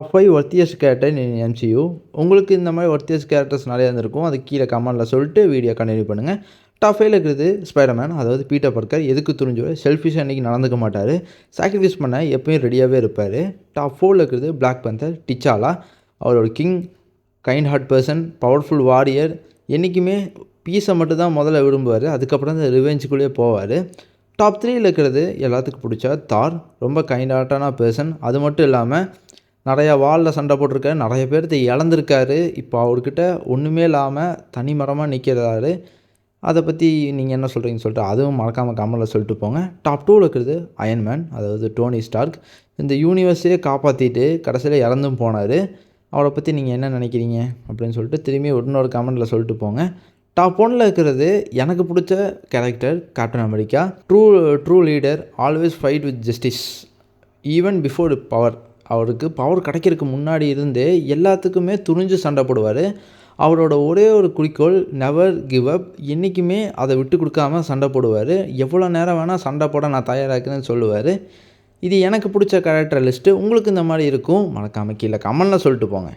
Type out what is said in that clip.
5 ஒர்த்தியஸ்ட் character இன் MCU. உங்களுக்கு இந்த மாதிரி ஒர்த்தியஸ்ட் கேரக்டர்ஸ் நிறையா இருந்திருக்கும். அது கீழே கமெண்ட்டில் சொல்லிட்டு வீடியோ கண்டினியூ பண்ணுங்கள். டாப் 5ல இருக்கிறது ஸ்பைடர்மேன், அதாவது பீட்டர் பார்க்கர். எதுக்கு துணிஞ்சவர், செல்ஃபிஷாக இன்றைக்கி நடந்துக்க மாட்டார், சாக்ரிஃபைஸ் பண்ண எப்பயும் ரெடியாகவே இருப்பார். டாப் 4ல் இருக்கிறது பிளாக் பேந்தர், டிச்சாலா. அவரோட king, kind heart person, powerful warrior. என்றைக்குமே பீஸை மட்டும் தான் முதல்ல விரும்புவார், அதுக்கப்புறம் தான் ரிவெஞ்சுக்குள்ளேயே போவார். டாப் 3ல் இருக்கிறது எல்லாத்துக்கும் பிடிச்ச தார். ரொம்ப கைண்ட் ஹார்ட்டான பர்சன். அது மட்டும் இல்லாமல் நிறையா வாலில் சண்டை போட்டிருக்காரு, நிறைய பேர்த்த இழந்திருக்காரு. இப்போ அவர்கிட்ட ஒன்றுமே இல்லாமல் தனிமரமாக நிற்கிறாரு. அதை பற்றி நீங்கள் என்ன சொல்கிறீங்கன்னு சொல்லிட்டு அதுவும் மறக்காமல் கமெண்ட்டில் சொல்லிட்டு போங்க. டாப் 2ல் இருக்கிறது அயன்மேன், அதாவது டோனி ஸ்டார்க். இந்த யூனிவர்ஸே காப்பாற்றிட்டு கடைசியில் இறந்தும் போனார். அவரை பற்றி நீங்கள் என்ன நினைக்கிறீங்க அப்படின்னு சொல்லிட்டு திரும்பி இன்னொரு கமெண்ட்டில் சொல்லிட்டு போங்க. டாப் 1ல் இருக்கிறது எனக்கு பிடிச்ச character captain America. True leader, always fight with justice even before power. அவருக்கு பவர் கிடைக்கிறதுக்கு முன்னாடி இருந்தே எல்லாத்துக்குமே துணிஞ்சு சண்டை போடுவார். அவரோட ஒரே ஒரு குறிக்கோள் நெவர் கிவ் அப். என்றைக்குமே அதை விட்டு கொடுக்காம சண்டை போடுவார். எவ்வளோ நேரம் வேணால் சண்டை போட நான் தயாராக்குன்னு சொல்லுவார். இது எனக்கு பிடிச்ச கேரக்டர் லிஸ்ட்டு. உங்களுக்கு இந்த மாதிரி இருக்கும், மறக்காமல் கீழே கமெண்ட்டில் சொல்லிட்டு போங்க.